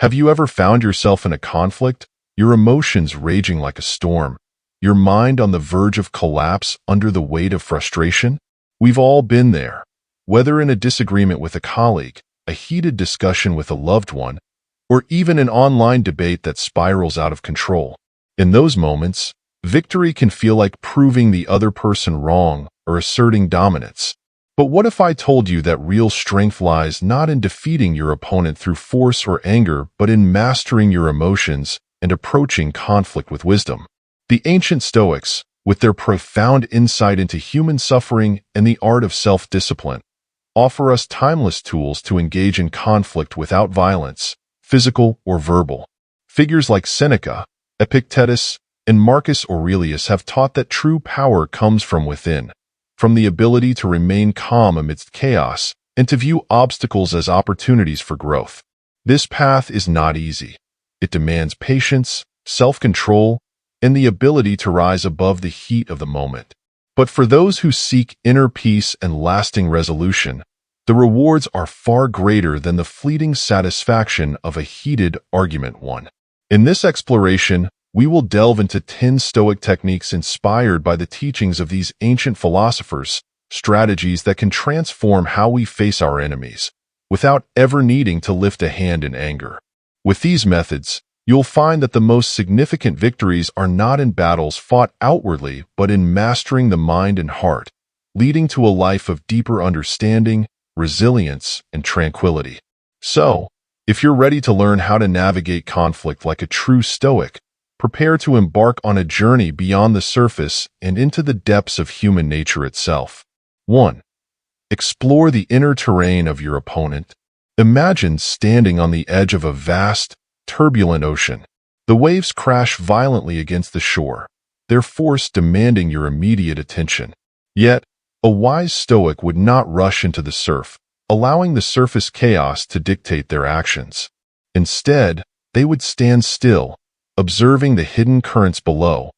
Have you ever found yourself in a conflict, your emotions raging like a storm, your mind on the verge of collapse under the weight of frustration? We've all been there, whether in a disagreement with a colleague, a heated discussion with a loved one, or even an online debate that spirals out of control. In those moments, victory can feel like proving the other person wrong or asserting dominance. But what if I told you that real strength lies not in defeating your opponent through force or anger, but in mastering your emotions and approaching conflict with wisdom? The ancient Stoics, with their profound insight into human suffering and the art of self-discipline, offer us timeless tools to engage in conflict without violence, physical or verbal. Figures like Seneca, Epictetus, and Marcus Aurelius have taught that true power comes from within, from the ability to remain calm amidst chaos and to view obstacles as opportunities for growth. This path is not easy. It demands patience, self-control, and the ability to rise above the heat of the moment. But for those who seek inner peace and lasting resolution, the rewards are far greater than the fleeting satisfaction of a heated argument won. In this exploration, we will delve into 10 Stoic techniques inspired by the teachings of these ancient philosophers, strategies that can transform how we face our enemies, without ever needing to lift a hand in anger. With these methods, you'll find that the most significant victories are not in battles fought outwardly, but in mastering the mind and heart, leading to a life of deeper understanding, resilience, and tranquility. So, if you're ready to learn how to navigate conflict like a true Stoic, prepare to embark on a journey beyond the surface and into the depths of human nature itself. 1. Explore the inner terrain of your opponent. Imagine standing on the edge of a vast, turbulent ocean. The waves crash violently against the shore, their force demanding your immediate attention. Yet, a wise Stoic would not rush into the surf, allowing the surface chaos to dictate their actions. Instead, they would stand still, observing the hidden currents below,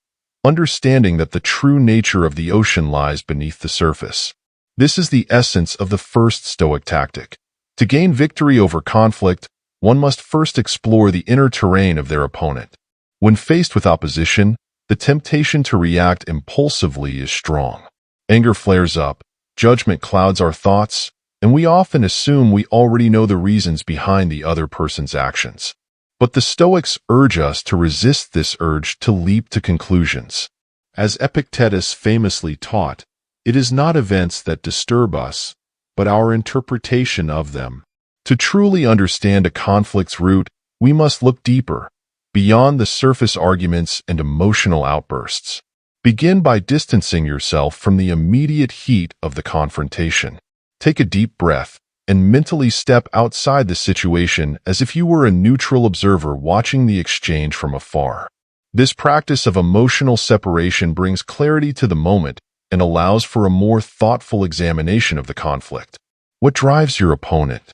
understanding that the true nature of the ocean lies beneath the surface. This is the essence of the first Stoic tactic. To gain victory over conflict, one must first explore the inner terrain of their opponent. When faced with opposition, the temptation to react impulsively is strong. Anger flares up, judgment clouds our thoughts, and we often assume we already know the reasons behind the other person's actions. But the Stoics urge us to resist this urge to leap to conclusions. As Epictetus famously taught, it is not events that disturb us, but our interpretation of them. To truly understand a conflict's root, we must look deeper, beyond the surface arguments and emotional outbursts. Begin by distancing yourself from the immediate heat of the confrontation. Take a deep breath and mentally step outside the situation as if you were a neutral observer watching the exchange from afar. This practice of emotional separation brings clarity to the moment and allows for a more thoughtful examination of the conflict. What drives your opponent?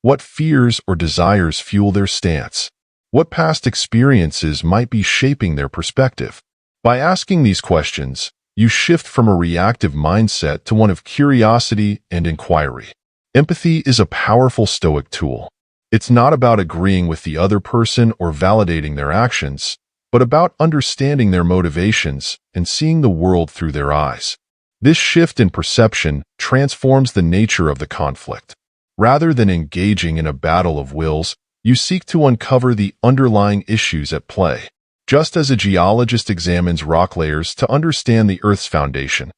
What fears or desires fuel their stance? What past experiences might be shaping their perspective? By asking these questions, you shift from a reactive mindset to one of curiosity and inquiry. Empathy is a powerful Stoic tool. It's not about agreeing with the other person or validating their actions, but about understanding their motivations and seeing the world through their eyes. This shift in perception transforms the nature of the conflict. Rather than engaging in a battle of wills, you seek to uncover the underlying issues at play. Just as a geologist examines rock layers to understand the Earth's foundation,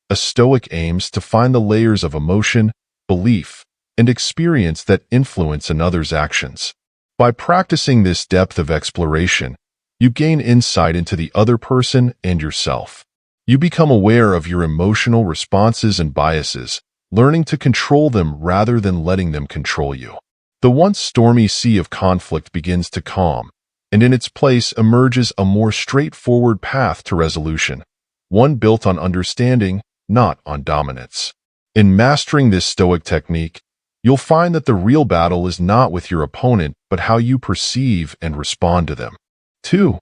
a Stoic aims to find the layers of emotion, belief, and experience that influence another's actions. By practicing this depth of exploration, you gain insight into the other person and yourself. You become aware of your emotional responses and biases, learning to control them rather than letting them control you. The once stormy sea of conflict begins to calm, and in its place emerges a more straightforward path to resolution, one built on understanding, not on dominance. In mastering this Stoic technique, you'll find that the real battle is not with your opponent, but how you perceive and respond to them. 2.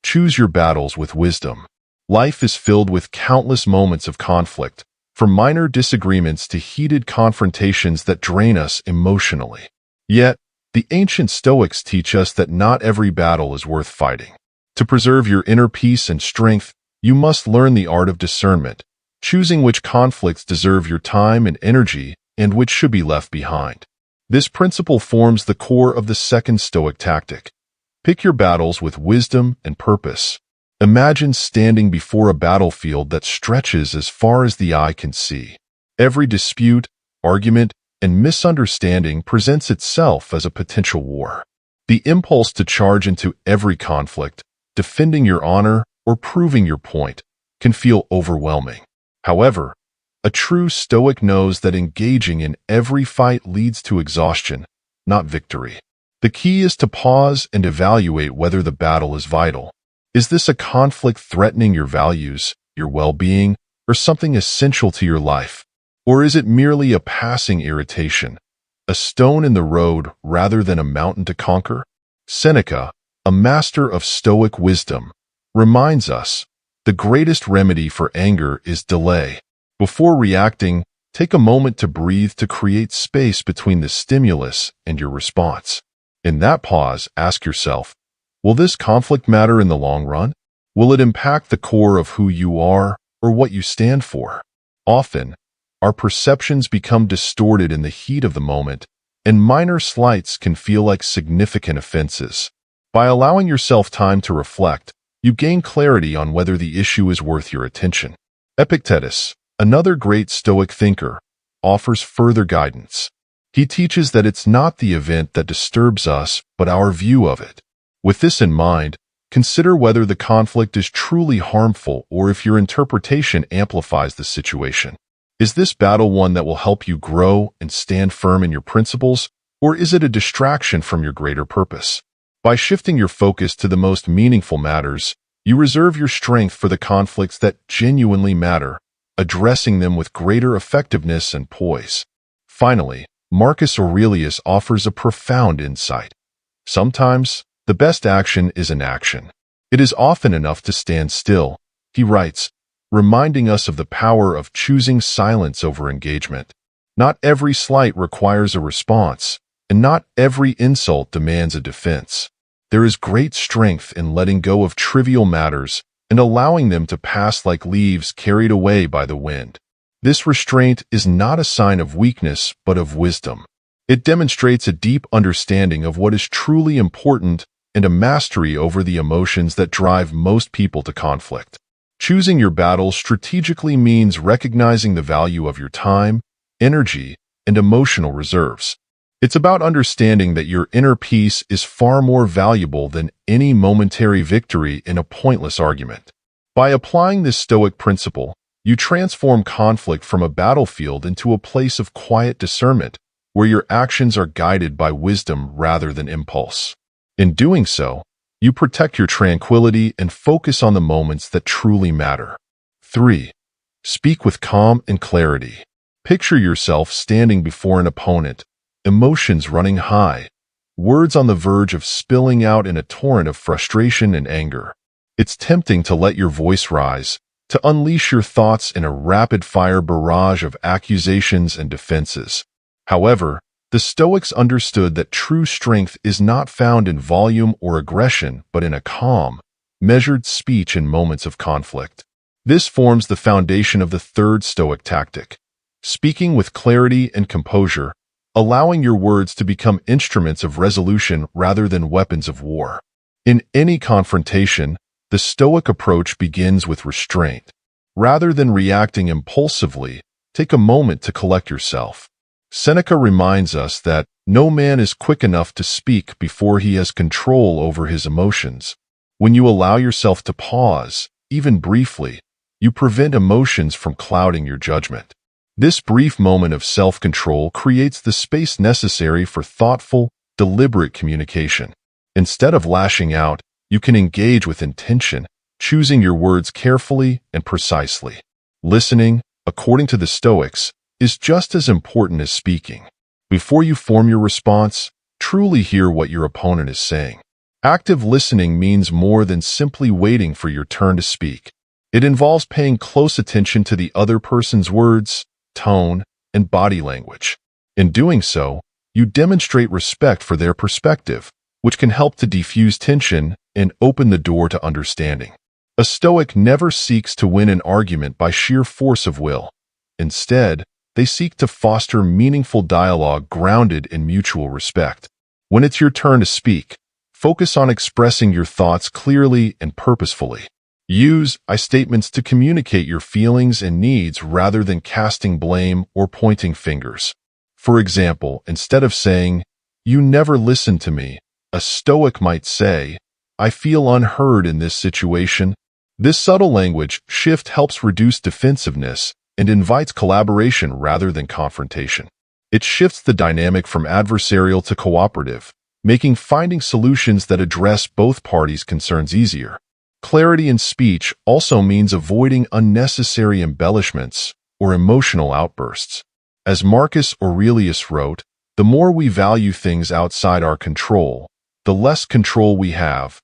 Choose your battles with wisdom. Life is filled with countless moments of conflict, from minor disagreements to heated confrontations that drain us emotionally. Yet, The ancient Stoics teach us that not every battle is worth fighting. To preserve your inner peace and strength, you must learn the art of discernment, choosing which conflicts deserve your time and energy and which should be left behind. This principle forms the core of the second Stoic tactic. Pick your battles with wisdom and purpose. Imagine standing before a battlefield that stretches as far as the eye can see. Every dispute, argument, and misunderstanding presents itself as a potential war. The impulse to charge into every conflict, defending your honor or proving your point, can feel overwhelming. However, a true Stoic knows that engaging in every fight leads to exhaustion, not victory. The key is to pause and evaluate whether the battle is vital. Is this a conflict threatening your values, your well-being, or something essential to your life? Or is it merely a passing irritation, a stone in the road rather than a mountain to conquer? Seneca, a master of Stoic wisdom, reminds us, the greatest remedy for anger is delay. Before reacting, take a moment to breathe to create space between the stimulus and your response. In that pause, ask yourself, will this conflict matter in the long run? Will it impact the core of who you are or what you stand for? Often, our perceptions become distorted in the heat of the moment, and minor slights can feel like significant offenses. By allowing yourself time to reflect, you gain clarity on whether the issue is worth your attention. Epictetus, another great Stoic thinker, offers further guidance. He teaches that it's not the event that disturbs us, but our view of it. With this in mind, consider whether the conflict is truly harmful or if your interpretation amplifies the situation. Is this battle one that will help you grow and stand firm in your principles, or is it a distraction from your greater purpose? By shifting your focus to the most meaningful matters, you reserve your strength for the conflicts that genuinely matter, addressing them with greater effectiveness and poise. Finally, Marcus Aurelius offers a profound insight. Sometimes, the best action is inaction. It is often enough to stand still, he writes, reminding us of the power of choosing silence over engagement. Not every slight requires a response, and not every insult demands a defense. There is great strength in letting go of trivial matters and allowing them to pass like leaves carried away by the wind. This restraint is not a sign of weakness, but of wisdom. It demonstrates a deep understanding of what is truly important and a mastery over the emotions that drive most people to conflict. Choosing your battles strategically means recognizing the value of your time, energy, and emotional reserves. It's about understanding that your inner peace is far more valuable than any momentary victory in a pointless argument. By applying this Stoic principle, you transform conflict from a battlefield into a place of quiet discernment, where your actions are guided by wisdom rather than impulse. In doing so, you protect your tranquility and focus on the moments that truly matter. 3. Speak with calm and clarity. Picture yourself standing before an opponent, emotions running high, words on the verge of spilling out in a torrent of frustration and anger. It's tempting to let your voice rise, to unleash your thoughts in a rapid-fire barrage of accusations and defenses. However, the Stoics understood that true strength is not found in volume or aggression, but in a calm, measured speech in moments of conflict. This forms the foundation of the third Stoic tactic, speaking with clarity and composure, allowing your words to become instruments of resolution rather than weapons of war. In any confrontation, the Stoic approach begins with restraint. Rather than reacting impulsively, take a moment to collect yourself. Seneca reminds us that no man is quick enough to speak before he has control over his emotions. When you allow yourself to pause, even briefly, you prevent emotions from clouding your judgment. This brief moment of self-control creates the space necessary for thoughtful, deliberate communication. Instead of lashing out, you can engage with intention, choosing your words carefully and precisely. Listening, according to the Stoics, is just as important as speaking. Before you form your response, truly hear what your opponent is saying. Active listening means more than simply waiting for your turn to speak. It involves paying close attention to the other person's words, tone, and body language. In doing so, you demonstrate respect for their perspective, which can help to defuse tension and open the door to understanding. A Stoic never seeks to win an argument by sheer force of will. Instead, they seek to foster meaningful dialogue grounded in mutual respect. When it's your turn to speak, focus on expressing your thoughts clearly and purposefully. Use I statements to communicate your feelings and needs rather than casting blame or pointing fingers. For example, instead of saying, "You never listen to me," a Stoic might say, "I feel unheard in this situation." This subtle language shift helps reduce defensiveness and invites collaboration rather than confrontation. It shifts the dynamic from adversarial to cooperative, making finding solutions that address both parties' concerns easier. Clarity in speech also means avoiding unnecessary embellishments or emotional outbursts. As Marcus Aurelius wrote, "The more we value things outside our control, the less control we have."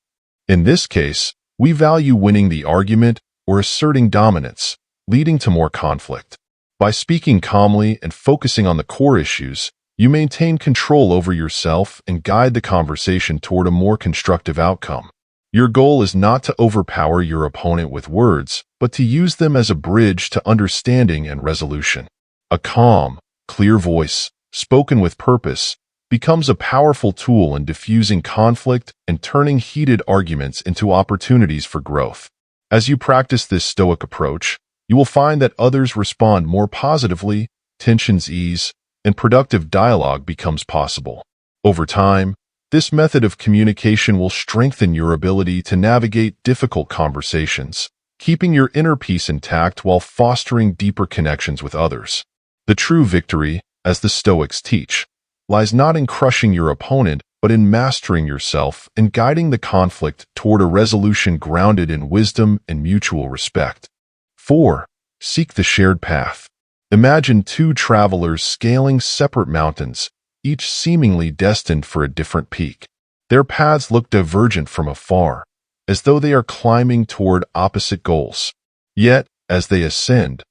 In this case, we value winning the argument or asserting dominance, leading to more conflict. By speaking calmly and focusing on the core issues, you maintain control over yourself and guide the conversation toward a more constructive outcome. Your goal is not to overpower your opponent with words, but to use them as a bridge to understanding and resolution. A calm, clear voice, spoken with purpose, becomes a powerful tool in diffusing conflict and turning heated arguments into opportunities for growth. As you practice this Stoic approach, you will find that others respond more positively, tensions ease, and productive dialogue becomes possible. Over time, this method of communication will strengthen your ability to navigate difficult conversations, keeping your inner peace intact while fostering deeper connections with others. The true victory, as the Stoics teach, lies not in crushing your opponent, but in mastering yourself and guiding the conflict toward a resolution grounded in wisdom and mutual respect. 4. Seek the shared path. Imagine two travelers scaling separate mountains, each seemingly destined for a different peak. Their paths look divergent from afar, as though they are climbing toward opposite goals. Yet, as they ascend,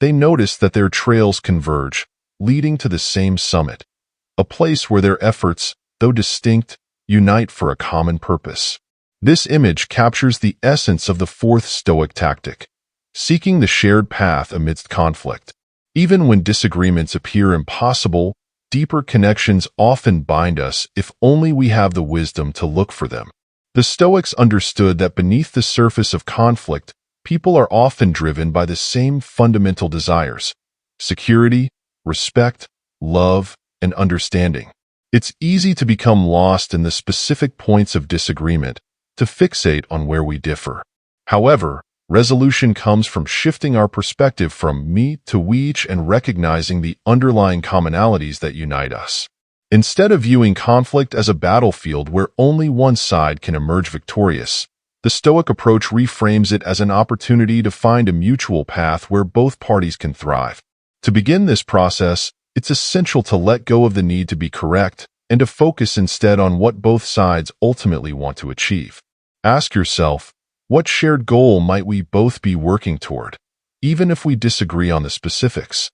they notice that their trails converge, leading to the same summit, a place where their efforts, though distinct, unite for a common purpose. This image captures the essence of the fourth Stoic tactic, seeking the shared path amidst conflict. Even when disagreements appear impossible, deeper connections often bind us if only we have the wisdom to look for them. The Stoics understood that beneath the surface of conflict, people are often driven by the same fundamental desires: security, respect, love, and understanding. It's easy to become lost in the specific points of disagreement, to fixate on where we differ. However, resolution comes from shifting our perspective from me to we each and recognizing the underlying commonalities that unite us. Instead of viewing conflict as a battlefield where only one side can emerge victorious, the Stoic approach reframes it as an opportunity to find a mutual path where both parties can thrive. To begin this process, it's essential to let go of the need to be correct and to focus instead on what both sides ultimately want to achieve. Ask yourself, what shared goal might we both be working toward, even if we disagree on the specifics?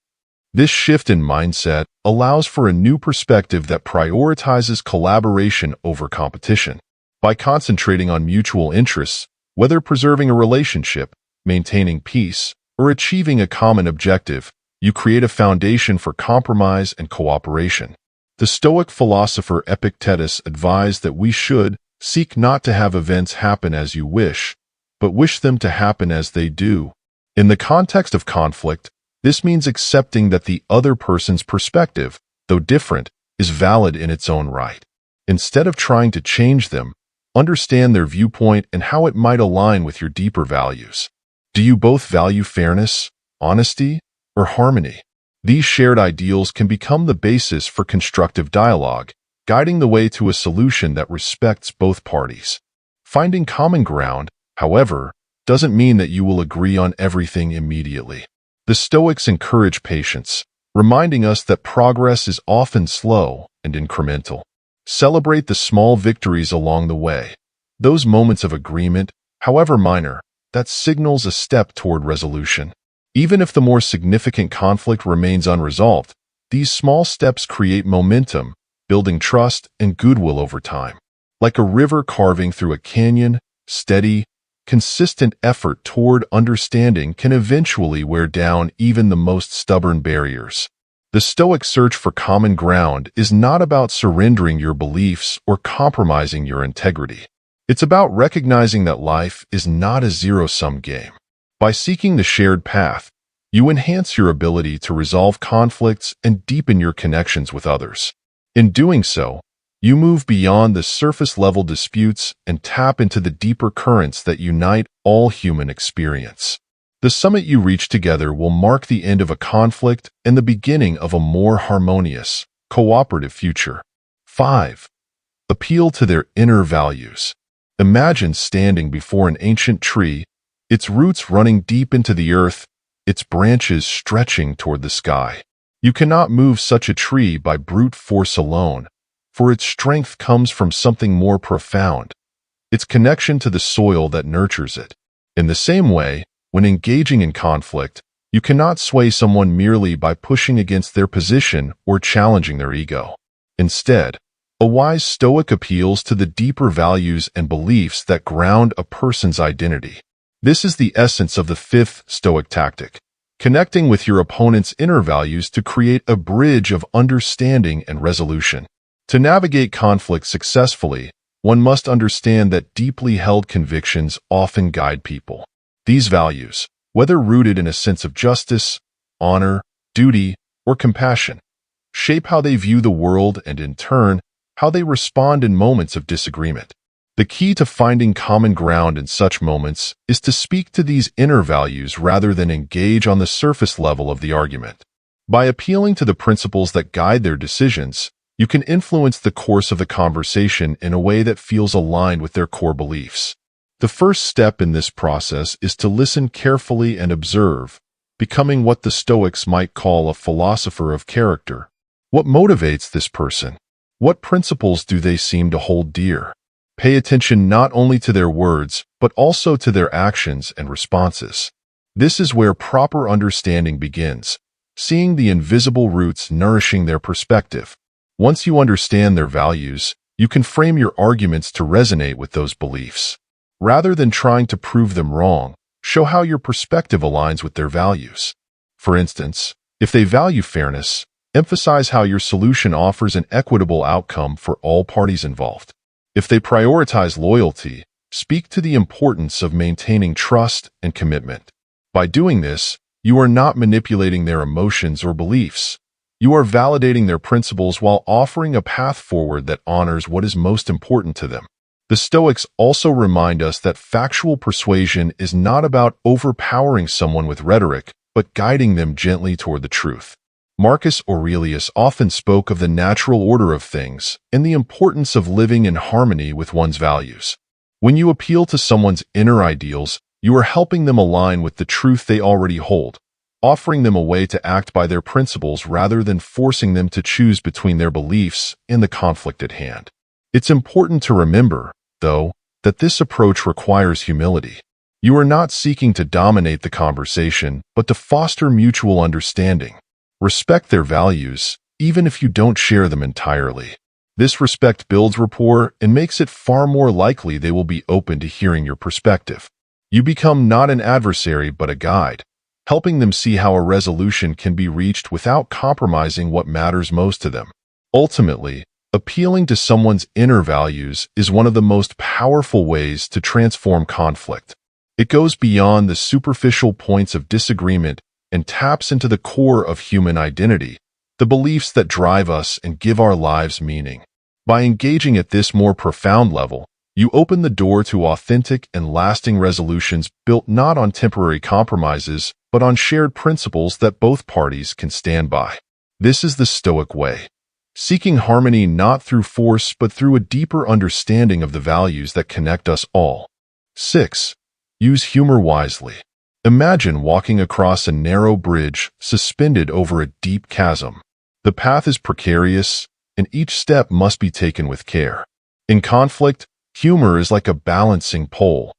This shift in mindset allows for a new perspective that prioritizes collaboration over competition. By concentrating on mutual interests, whether preserving a relationship, maintaining peace, or achieving a common objective, you create a foundation for compromise and cooperation. The Stoic philosopher Epictetus advised that we should seek not to have events happen as you wish, but wish them to happen as they do. In the context of conflict, this means accepting that the other person's perspective, though different, is valid in its own right. Instead of trying to change them, understand their viewpoint and how it might align with your deeper values. Do you both value fairness, honesty, or harmony? These shared ideals can become the basis for constructive dialogue, guiding the way to a solution that respects both parties. Finding common ground, however, doesn't mean that you will agree on everything immediately. The Stoics encourage patience, reminding us that progress is often slow and incremental. Celebrate the small victories along the way. Those moments of agreement, however minor, that signals a step toward resolution. Even if the more significant conflict remains unresolved, these small steps create momentum, building trust and goodwill over time. Like a river carving through a canyon, steady, consistent effort toward understanding can eventually wear down even the most stubborn barriers. The Stoic search for common ground is not about surrendering your beliefs or compromising your integrity. It's about recognizing that life is not a zero-sum game. By seeking the shared path, you enhance your ability to resolve conflicts and deepen your connections with others. In doing so, you move beyond the surface-level disputes and tap into the deeper currents that unite all human experience. The summit you reach together will mark the end of a conflict and the beginning of a more harmonious, cooperative future. 5. Appeal to their inner values. Imagine standing before an ancient tree, its roots running deep into the earth, its branches stretching toward the sky. You cannot move such a tree by brute force alone, for its strength comes from something more profound, its connection to the soil that nurtures it. In the same way, when engaging in conflict, you cannot sway someone merely by pushing against their position or challenging their ego. Instead, a wise Stoic appeals to the deeper values and beliefs that ground a person's identity. This is the essence of the 5th Stoic tactic, connecting with your opponent's inner values to create a bridge of understanding and resolution. To navigate conflict successfully, one must understand that deeply held convictions often guide people. These values, whether rooted in a sense of justice, honor, duty, or compassion, shape how they view the world and, in turn, how they respond in moments of disagreement. The key to finding common ground in such moments is to speak to these inner values rather than engage on the surface level of the argument. By appealing to the principles that guide their decisions, you can influence the course of the conversation in a way that feels aligned with their core beliefs. The first step in this process is to listen carefully and observe, becoming what the Stoics might call a philosopher of character. What motivates this person? What principles do they seem to hold dear? Pay attention not only to their words, but also to their actions and responses. This is where proper understanding begins, seeing the invisible roots nourishing their perspective. Once you understand their values, you can frame your arguments to resonate with those beliefs. Rather than trying to prove them wrong, show how your perspective aligns with their values. For instance, if they value fairness, emphasize how your solution offers an equitable outcome for all parties involved. If they prioritize loyalty, speak to the importance of maintaining trust and commitment. By doing this, you are not manipulating their emotions or beliefs. You are validating their principles while offering a path forward that honors what is most important to them. The Stoics also remind us that factual persuasion is not about overpowering someone with rhetoric, but guiding them gently toward the truth. Marcus Aurelius often spoke of the natural order of things and the importance of living in harmony with one's values. When you appeal to someone's inner ideals, you are helping them align with the truth they already hold, offering them a way to act by their principles rather than forcing them to choose between their beliefs and the conflict at hand. It's important to remember, though, that this approach requires humility. You are not seeking to dominate the conversation, but to foster mutual understanding. Respect their values, even if you don't share them entirely. This respect builds rapport and makes it far more likely they will be open to hearing your perspective. You become not an adversary but a guide, helping them see how a resolution can be reached without compromising what matters most to them. Ultimately, appealing to someone's inner values is one of the most powerful ways to transform conflict. It goes beyond the superficial points of disagreement and taps into the core of human identity, the beliefs that drive us and give our lives meaning. By engaging at this more profound level, you open the door to authentic and lasting resolutions built not on temporary compromises, but on shared principles that both parties can stand by. This is the Stoic way, seeking harmony not through force but through a deeper understanding of the values that connect us all. 6. Use humor wisely. Imagine walking across a narrow bridge suspended over a deep chasm. The path is precarious, and each step must be taken with care. In conflict, humor is like a balancing pole.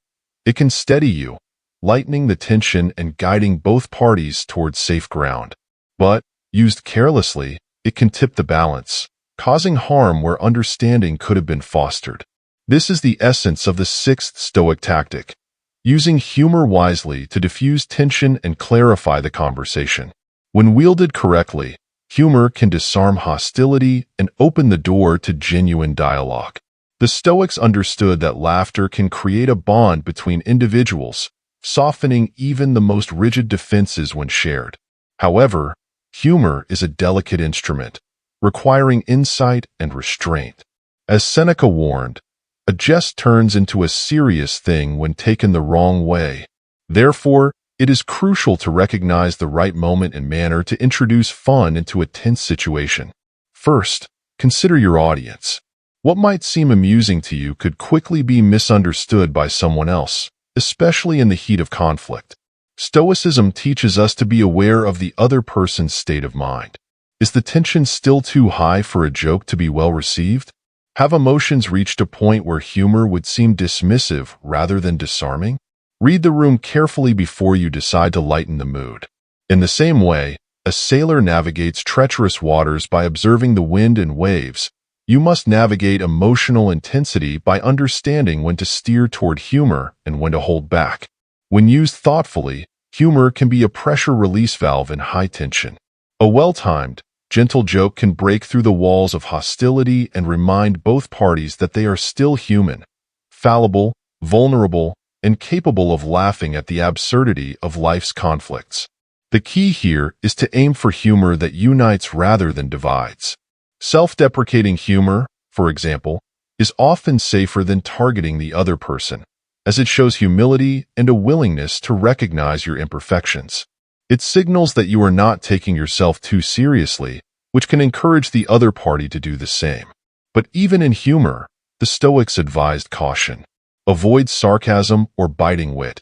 It can steady you, lightening the tension and guiding both parties towards safe ground. But, used carelessly, it can tip the balance, causing harm where understanding could have been fostered. This is the essence of the sixth Stoic tactic, using humor wisely to diffuse tension and clarify the conversation. When wielded correctly, humor can disarm hostility and open the door to genuine dialogue. The Stoics understood that laughter can create a bond between individuals, softening even the most rigid defenses when shared. However, humor is a delicate instrument, requiring insight and restraint. As Seneca warned, a jest turns into a serious thing when taken the wrong way. Therefore, it is crucial to recognize the right moment and manner to introduce fun into a tense situation. First, consider your audience. What might seem amusing to you could quickly be misunderstood by someone else, especially in the heat of conflict. Stoicism teaches us to be aware of the other person's state of mind. Is the tension still too high for a joke to be well received? Have emotions reached a point where humor would seem dismissive rather than disarming? Read the room carefully before you decide to lighten the mood. In the same way, a sailor navigates treacherous waters by observing the wind and waves. You must navigate emotional intensity by understanding when to steer toward humor and when to hold back. When used thoughtfully, humor can be a pressure release valve in high tension. A well-timed, gentle joke can break through the walls of hostility and remind both parties that they are still human, fallible, vulnerable, and capable of laughing at the absurdity of life's conflicts. The key here is to aim for humor that unites rather than divides. Self-deprecating humor, for example, is often safer than targeting the other person, as it shows humility and a willingness to recognize your imperfections. It signals that you are not taking yourself too seriously, which can encourage the other party to do the same. But even in humor, the Stoics advised caution. Avoid sarcasm or biting wit,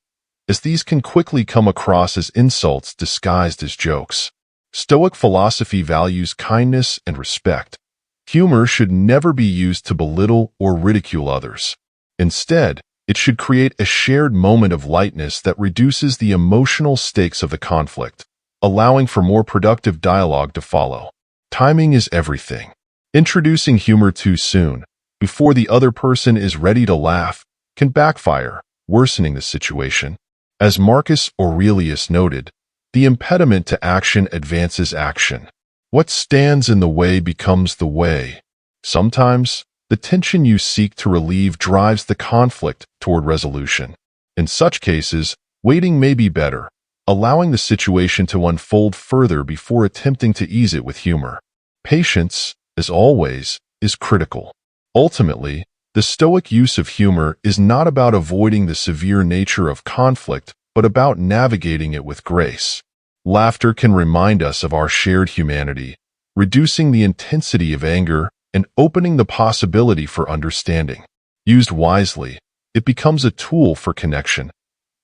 as these can quickly come across as insults disguised as jokes. Stoic philosophy values kindness and respect. Humor should never be used to belittle or ridicule others. Instead, it should create a shared moment of lightness that reduces the emotional stakes of the conflict, allowing for more productive dialogue to follow. Timing is everything. Introducing humor too soon, before the other person is ready to laugh, can backfire, worsening the situation. As Marcus Aurelius noted, the impediment to action advances action. What stands in the way becomes the way. Sometimes, the tension you seek to relieve drives the conflict toward resolution. In such cases, waiting may be better, allowing the situation to unfold further before attempting to ease it with humor. Patience, as always, is critical. Ultimately, the Stoic use of humor is not about avoiding the severe nature of conflict, but about navigating it with grace. Laughter can remind us of our shared humanity, reducing the intensity of anger and opening the possibility for understanding. Used wisely, it becomes a tool for connection,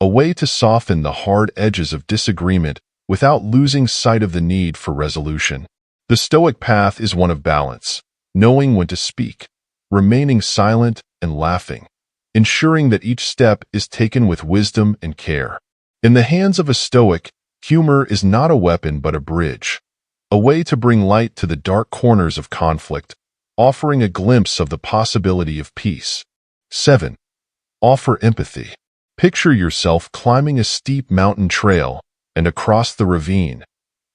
a way to soften the hard edges of disagreement without losing sight of the need for resolution. The Stoic path is one of balance, knowing when to speak, remaining silent and laughing, ensuring that each step is taken with wisdom and care. In the hands of a Stoic, humor is not a weapon but a bridge, a way to bring light to the dark corners of conflict, offering a glimpse of the possibility of peace. 7. Offer empathy. Picture yourself climbing a steep mountain trail, and across the ravine,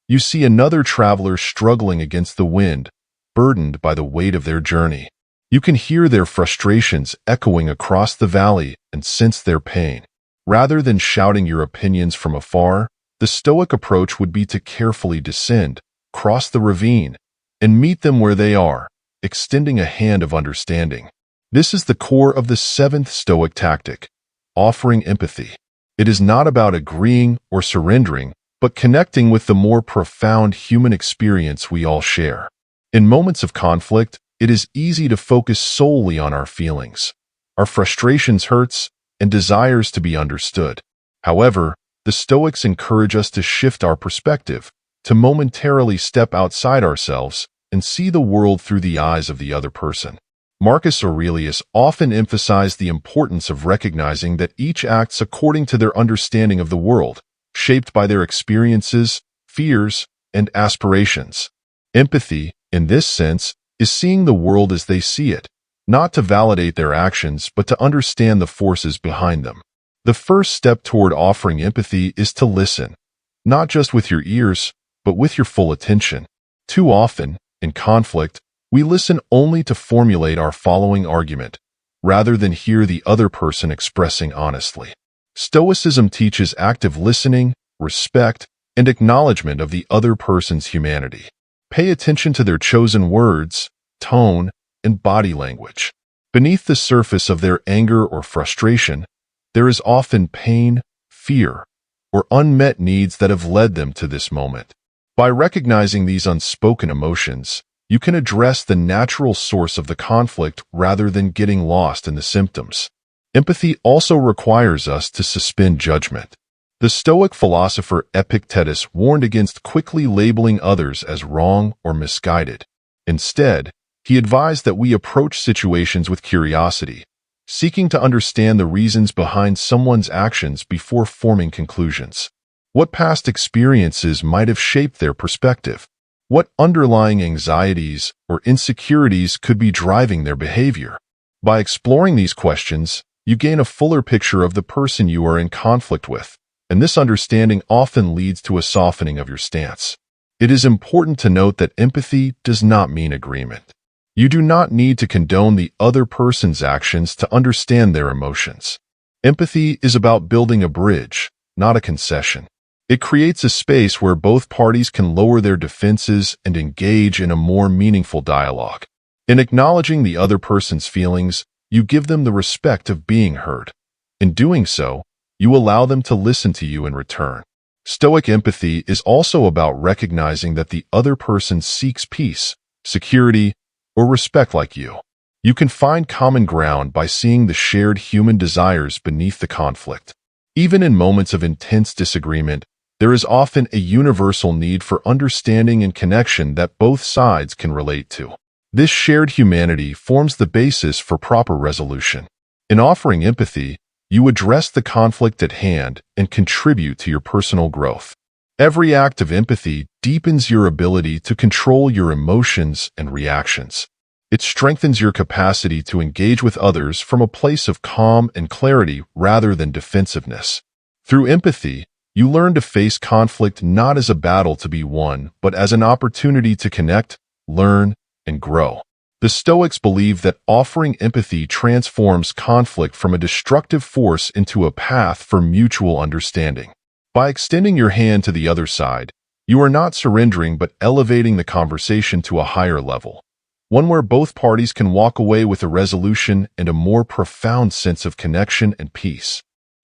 you see another traveler struggling against the wind, burdened by the weight of their journey. You can hear their frustrations echoing across the valley and sense their pain. Rather than shouting your opinions from afar, the Stoic approach would be to carefully descend, cross the ravine, and meet them where they are, extending a hand of understanding. This is the core of the seventh Stoic tactic, offering empathy. It is not about agreeing or surrendering, but connecting with the more profound human experience we all share. In moments of conflict, it is easy to focus solely on our feelings, our frustrations, hurts, and desires to be understood. However, the Stoics encourage us to shift our perspective, to momentarily step outside ourselves and see the world through the eyes of the other person. Marcus Aurelius often emphasized the importance of recognizing that each acts according to their understanding of the world, shaped by their experiences, fears, and aspirations. Empathy, in this sense, is seeing the world as they see it, not to validate their actions, but to understand the forces behind them. The first step toward offering empathy is to listen, not just with your ears, but with your full attention. Too often, in conflict, we listen only to formulate our following argument, rather than hear the other person expressing honestly. Stoicism teaches active listening, respect, and acknowledgement of the other person's humanity. Pay attention to their chosen words, tone, and body language. Beneath the surface of their anger or frustration, there is often pain, fear, or unmet needs that have led them to this moment. By recognizing these unspoken emotions, you can address the natural source of the conflict rather than getting lost in the symptoms. Empathy also requires us to suspend judgment. The Stoic philosopher Epictetus warned against quickly labeling others as wrong or misguided. Instead, he advised that we approach situations with curiosity, seeking to understand the reasons behind someone's actions before forming conclusions. What past experiences might have shaped their perspective? What underlying anxieties or insecurities could be driving their behavior? By exploring these questions, you gain a fuller picture of the person you are in conflict with, and this understanding often leads to a softening of your stance. It is important to note that empathy does not mean agreement. You do not need to condone the other person's actions to understand their emotions. Empathy is about building a bridge, not a concession. It creates a space where both parties can lower their defenses and engage in a more meaningful dialogue. In acknowledging the other person's feelings, you give them the respect of being heard. In doing so, you allow them to listen to you in return. Stoic empathy is also about recognizing that the other person seeks peace, security, or respect like you. You can find common ground by seeing the shared human desires beneath the conflict. Even in moments of intense disagreement, there is often a universal need for understanding and connection that both sides can relate to. This shared humanity forms the basis for proper resolution. In offering empathy, you address the conflict at hand and contribute to your personal growth. Every act of empathy deepens your ability to control your emotions and reactions. It strengthens your capacity to engage with others from a place of calm and clarity rather than defensiveness. Through empathy, you learn to face conflict not as a battle to be won, but as an opportunity to connect, learn, and grow. The Stoics believe that offering empathy transforms conflict from a destructive force into a path for mutual understanding. By extending your hand to the other side, you are not surrendering but elevating the conversation to a higher level, one where both parties can walk away with a resolution and a more profound sense of connection and peace.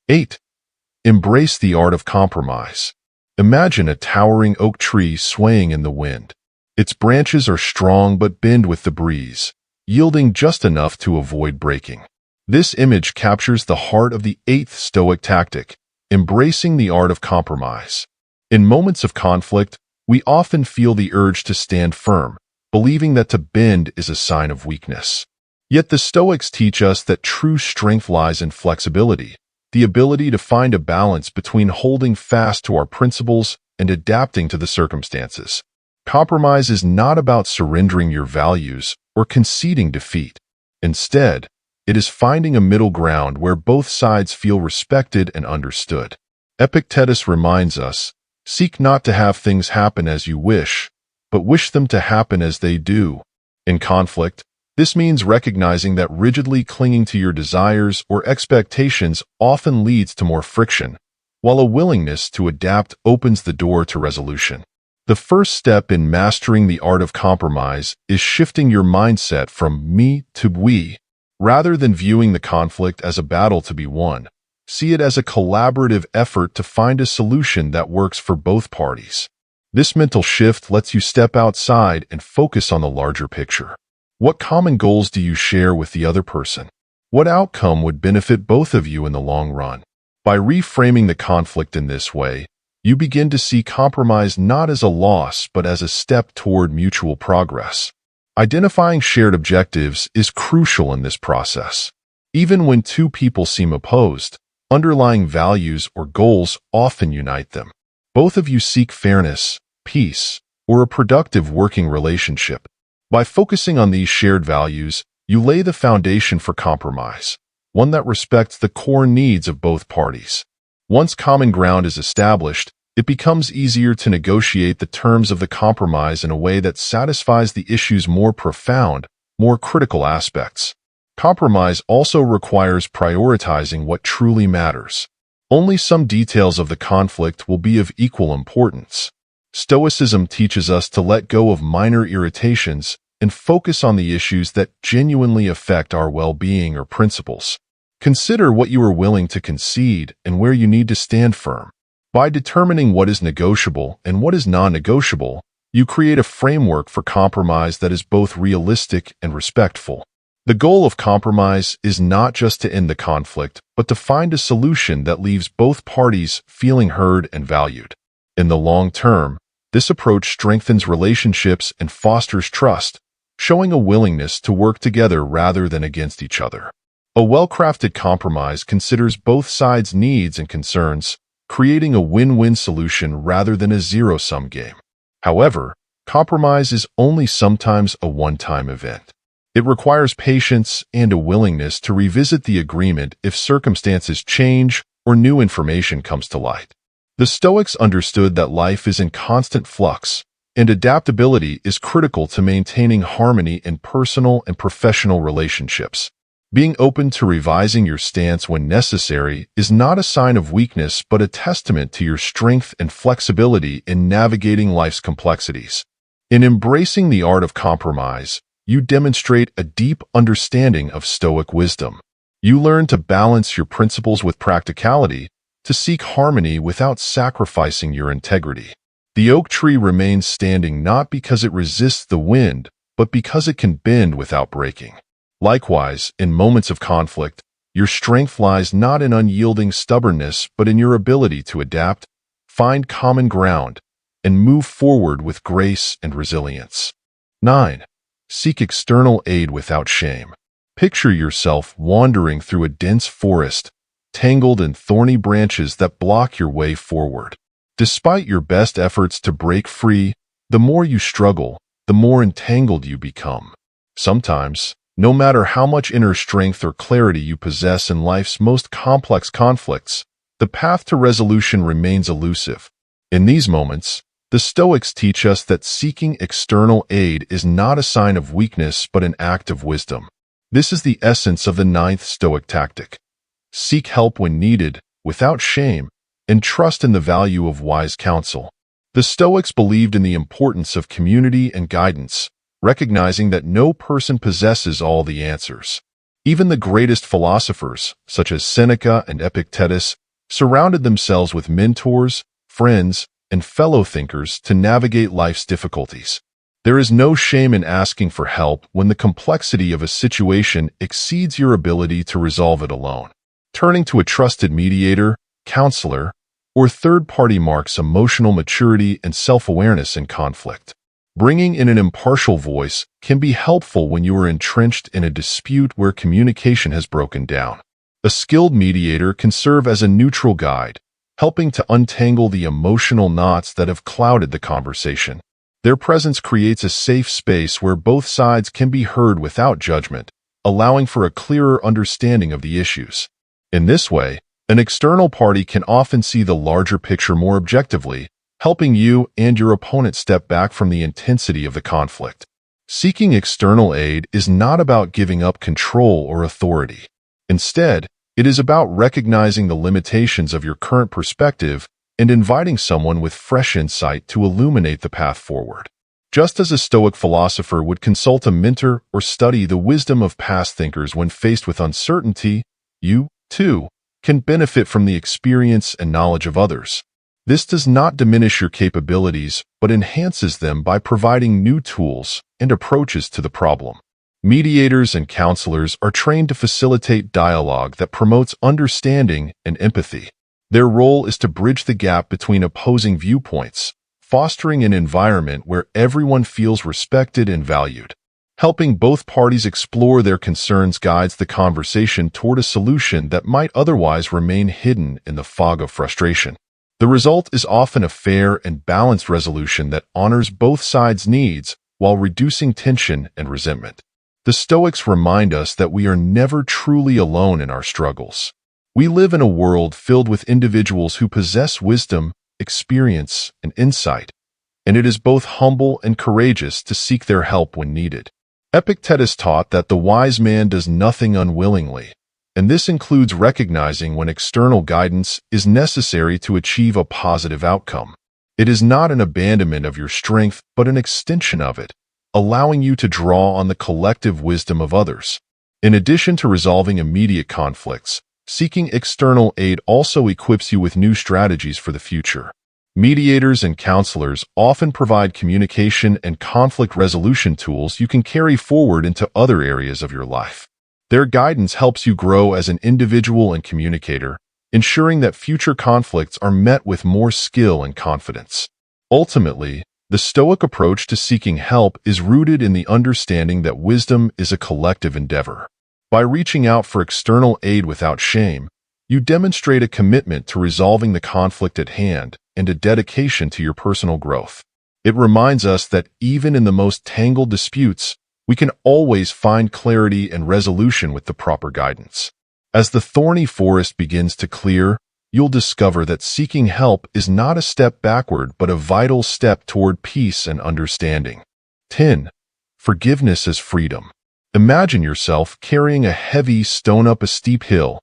8. Embrace the art of compromise. Imagine a towering oak tree swaying in the wind. Its branches are strong but bend with the breeze, yielding just enough to avoid breaking. This image captures the heart of the 8th Stoic tactic, embracing the art of compromise. In moments of conflict, we often feel the urge to stand firm, believing that to bend is a sign of weakness. Yet the Stoics teach us that true strength lies in flexibility, the ability to find a balance between holding fast to our principles and adapting to the circumstances. Compromise is not about surrendering your values or conceding defeat. Instead, it is finding a middle ground where both sides feel respected and understood. Epictetus reminds us, seek not to have things happen as you wish, but wish them to happen as they do. In conflict, this means recognizing that rigidly clinging to your desires or expectations often leads to more friction, while a willingness to adapt opens the door to resolution. The first step in mastering the art of compromise is shifting your mindset from me to we. Rather than viewing the conflict as a battle to be won, see it as a collaborative effort to find a solution that works for both parties. This mental shift lets you step outside and focus on the larger picture. What common goals do you share with the other person? What outcome would benefit both of you in the long run? By reframing the conflict in this way, you begin to see compromise not as a loss but as a step toward mutual progress. Identifying shared objectives is crucial in this process. Even when two people seem opposed, underlying values or goals often unite them. Both of you seek fairness, peace, or a productive working relationship. By focusing on these shared values, you lay the foundation for compromise, one that respects the core needs of both parties. Once common ground is established, it becomes easier to negotiate the terms of the compromise in a way that satisfies the issue's more profound, more critical aspects. Compromise also requires prioritizing what truly matters. Only some details of the conflict will be of equal importance. Stoicism teaches us to let go of minor irritations and focus on the issues that genuinely affect our well-being or principles. Consider what you are willing to concede and where you need to stand firm. By determining what is negotiable and what is non-negotiable, you create a framework for compromise that is both realistic and respectful. The goal of compromise is not just to end the conflict, but to find a solution that leaves both parties feeling heard and valued. In the long term, this approach strengthens relationships and fosters trust, showing a willingness to work together rather than against each other. A well-crafted compromise considers both sides' needs and concerns, creating a win-win solution rather than a zero-sum game. However, compromise is only sometimes a one-time event. It requires patience and a willingness to revisit the agreement if circumstances change or new information comes to light. The Stoics understood that life is in constant flux, and adaptability is critical to maintaining harmony in personal and professional relationships. Being open to revising your stance when necessary is not a sign of weakness but a testament to your strength and flexibility in navigating life's complexities. In embracing the art of compromise, you demonstrate a deep understanding of Stoic wisdom. You learn to balance your principles with practicality, to seek harmony without sacrificing your integrity. The oak tree remains standing not because it resists the wind, but because it can bend without breaking. Likewise, in moments of conflict, your strength lies not in unyielding stubbornness but in your ability to adapt, find common ground, and move forward with grace and resilience. 9. Seek external aid without shame. Picture yourself wandering through a dense forest, tangled in thorny branches that block your way forward. Despite your best efforts to break free, the more you struggle, the more entangled you become. Sometimes, no matter how much inner strength or clarity you possess in life's most complex conflicts, the path to resolution remains elusive. In these moments, the Stoics teach us that seeking external aid is not a sign of weakness but an act of wisdom. This is the essence of the 9th Stoic tactic. Seek help when needed, without shame, and trust in the value of wise counsel. The Stoics believed in the importance of community and guidance, recognizing that no person possesses all the answers. Even the greatest philosophers, such as Seneca and Epictetus, surrounded themselves with mentors, friends, and fellow thinkers to navigate life's difficulties. There is no shame in asking for help when the complexity of a situation exceeds your ability to resolve it alone. Turning to a trusted mediator, counselor, or third party marks emotional maturity and self-awareness in conflict. Bringing in an impartial voice can be helpful when you are entrenched in a dispute where communication has broken down. A skilled mediator can serve as a neutral guide, helping to untangle the emotional knots that have clouded the conversation. Their presence creates a safe space where both sides can be heard without judgment, allowing for a clearer understanding of the issues. In this way, an external party can often see the larger picture more objectively, helping you and your opponent step back from the intensity of the conflict. Seeking external aid is not about giving up control or authority. Instead, it is about recognizing the limitations of your current perspective and inviting someone with fresh insight to illuminate the path forward. Just as a Stoic philosopher would consult a mentor or study the wisdom of past thinkers when faced with uncertainty, you, too, can benefit from the experience and knowledge of others. This does not diminish your capabilities, but enhances them by providing new tools and approaches to the problem. Mediators and counselors are trained to facilitate dialogue that promotes understanding and empathy. Their role is to bridge the gap between opposing viewpoints, fostering an environment where everyone feels respected and valued. Helping both parties explore their concerns guides the conversation toward a solution that might otherwise remain hidden in the fog of frustration. The result is often a fair and balanced resolution that honors both sides' needs while reducing tension and resentment. The Stoics remind us that we are never truly alone in our struggles. We live in a world filled with individuals who possess wisdom, experience, and insight, and it is both humble and courageous to seek their help when needed. Epictetus taught that the wise man does nothing unwillingly, and this includes recognizing when external guidance is necessary to achieve a positive outcome. It is not an abandonment of your strength, but an extension of it, allowing you to draw on the collective wisdom of others. In addition to resolving immediate conflicts, seeking external aid also equips you with new strategies for the future. Mediators and counselors often provide communication and conflict resolution tools you can carry forward into other areas of your life. Their guidance helps you grow as an individual and communicator, ensuring that future conflicts are met with more skill and confidence. Ultimately, the Stoic approach to seeking help is rooted in the understanding that wisdom is a collective endeavor. By reaching out for external aid without shame, you demonstrate a commitment to resolving the conflict at hand and a dedication to your personal growth. It reminds us that even in the most tangled disputes, we can always find clarity and resolution with the proper guidance. As the thorny forest begins to clear, you'll discover that seeking help is not a step backward but a vital step toward peace and understanding. 10. Forgiveness as freedom. Imagine yourself carrying a heavy stone up a steep hill,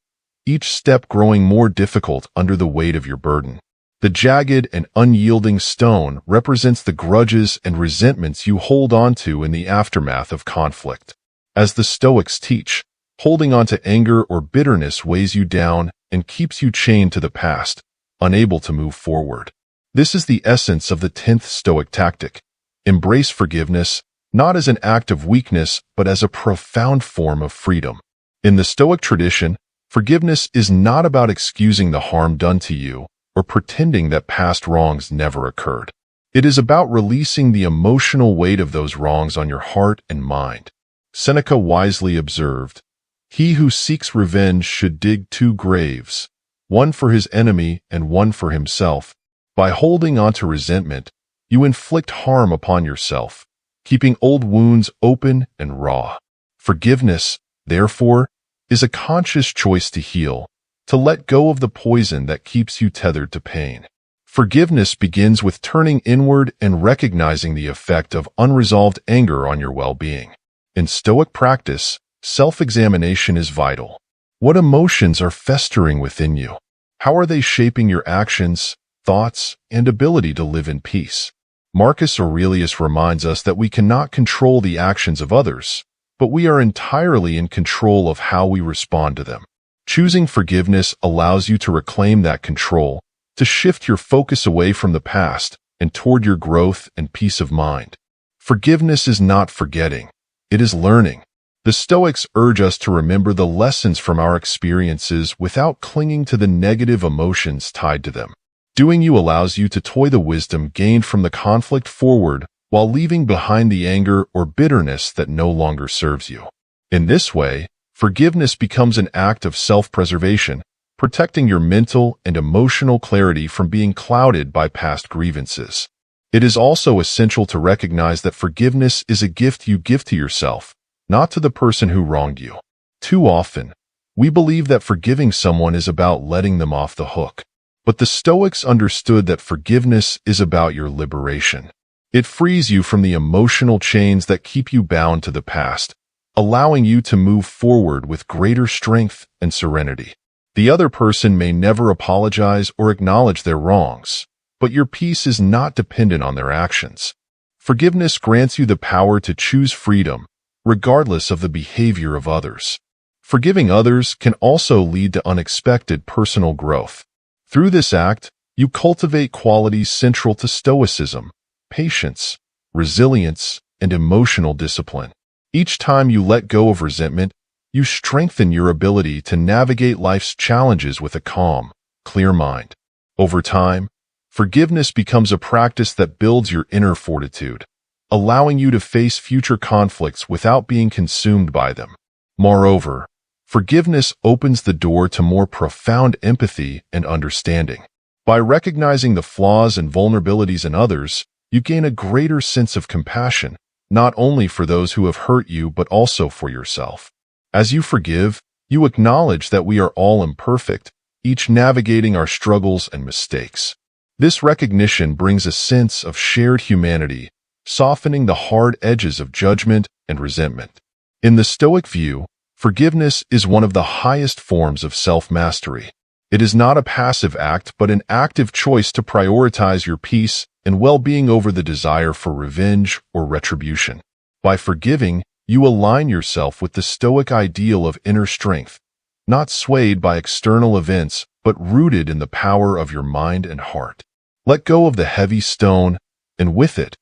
each step growing more difficult under the weight of your burden. The jagged and unyielding stone represents the grudges and resentments you hold onto in the aftermath of conflict. As the Stoics teach, holding on to anger or bitterness weighs you down and keeps you chained to the past, unable to move forward. This is the essence of the 10th Stoic tactic. Embrace forgiveness, not as an act of weakness, but as a profound form of freedom. In the Stoic tradition, forgiveness is not about excusing the harm done to you or pretending that past wrongs never occurred. It is about releasing the emotional weight of those wrongs on your heart and mind. Seneca wisely observed, "He who seeks revenge should dig 2 graves, one for his enemy and one for himself." By holding on to resentment, you inflict harm upon yourself, keeping old wounds open and raw. Forgiveness, therefore, is a conscious choice to heal, to let go of the poison that keeps you tethered to pain. Forgiveness begins with turning inward and recognizing the effect of unresolved anger on your well-being. In Stoic practice, self-examination is vital. What emotions are festering within you? How are they shaping your actions, thoughts, and ability to live in peace? Marcus Aurelius reminds us that we cannot control the actions of others, but we are entirely in control of how we respond to them. Choosing forgiveness allows you to reclaim that control, to shift your focus away from the past and toward your growth and peace of mind. Forgiveness is not forgetting, it is learning. The Stoics urge us to remember the lessons from our experiences without clinging to the negative emotions tied to them. Doing so allows you to toy the wisdom gained from the conflict forward while leaving behind the anger or bitterness that no longer serves you. In this way, forgiveness becomes an act of self-preservation, protecting your mental and emotional clarity from being clouded by past grievances. It is also essential to recognize that forgiveness is a gift you give to yourself, not to the person who wronged you. Too often, we believe that forgiving someone is about letting them off the hook. But the Stoics understood that forgiveness is about your liberation. It frees you from the emotional chains that keep you bound to the past, allowing you to move forward with greater strength and serenity. The other person may never apologize or acknowledge their wrongs, but your peace is not dependent on their actions. Forgiveness grants you the power to choose freedom, regardless of the behavior of others. Forgiving others can also lead to unexpected personal growth. Through this act, you cultivate qualities central to Stoicism: patience, resilience, and emotional discipline. Each time you let go of resentment, you strengthen your ability to navigate life's challenges with a calm, clear mind. Over time, forgiveness becomes a practice that builds your inner fortitude, allowing you to face future conflicts without being consumed by them. Moreover, forgiveness opens the door to more profound empathy and understanding. By recognizing the flaws and vulnerabilities in others, you gain a greater sense of compassion, not only for those who have hurt you but also for yourself. As you forgive, you acknowledge that we are all imperfect, each navigating our struggles and mistakes. This recognition brings a sense of shared humanity, softening the hard edges of judgment and resentment. In the Stoic view, forgiveness is one of the highest forms of self-mastery. It is not a passive act but an active choice to prioritize your peace and well-being over the desire for revenge or retribution. By forgiving, you align yourself with the Stoic ideal of inner strength, not swayed by external events, but rooted in the power of your mind and heart. Let go of the heavy stone, and with it,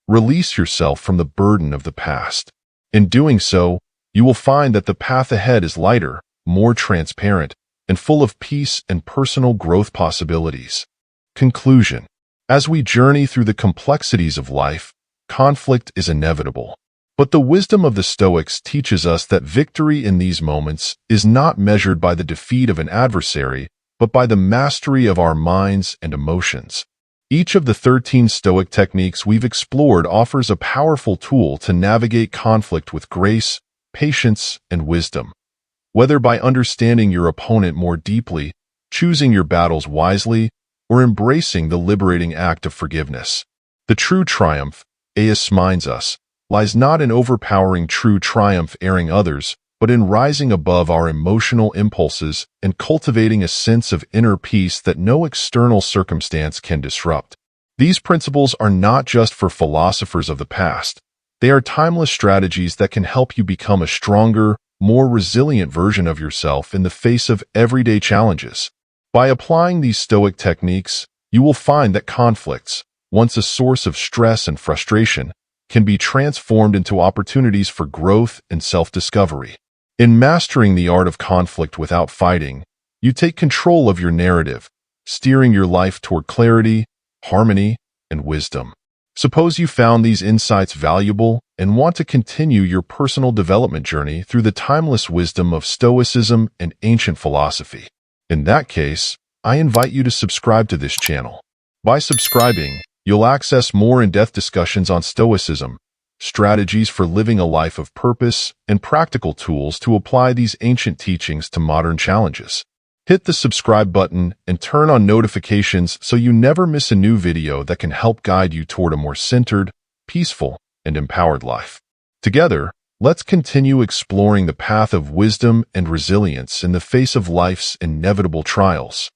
release yourself from the burden of the past. In doing so, you will find that the path ahead is lighter, more transparent, and full of peace and personal growth possibilities. Conclusion. As we journey through the complexities of life, conflict is inevitable. But the wisdom of the Stoics teaches us that victory in these moments is not measured by the defeat of an adversary, but by the mastery of our minds and emotions. Each of the 13 Stoic techniques we've explored offers a powerful tool to navigate conflict with grace, patience, and wisdom. Whether by understanding your opponent more deeply, choosing your battles wisely, or embracing the liberating act of forgiveness, the true triumph, Aeschylus reminds us, lies not in overpowering true triumph erring others, but in rising above our emotional impulses and cultivating a sense of inner peace that no external circumstance can disrupt. These principles are not just for philosophers of the past. They are timeless strategies that can help you become a stronger, more resilient version of yourself in the face of everyday challenges. By applying these Stoic techniques, you will find that conflicts, once a source of stress and frustration, can be transformed into opportunities for growth and self-discovery. In mastering the art of conflict without fighting, you take control of your narrative, steering your life toward clarity, harmony, and wisdom. Suppose you found these insights valuable and want to continue your personal development journey through the timeless wisdom of Stoicism and ancient philosophy. In that case, I invite you to subscribe to this channel. By subscribing, you'll access more in-depth discussions on Stoicism, strategies for living a life of purpose, and practical tools to apply these ancient teachings to modern challenges. Hit the subscribe button and turn on notifications so you never miss a new video that can help guide you toward a more centered, peaceful, and empowered life. Together, let's continue exploring the path of wisdom and resilience in the face of life's inevitable trials.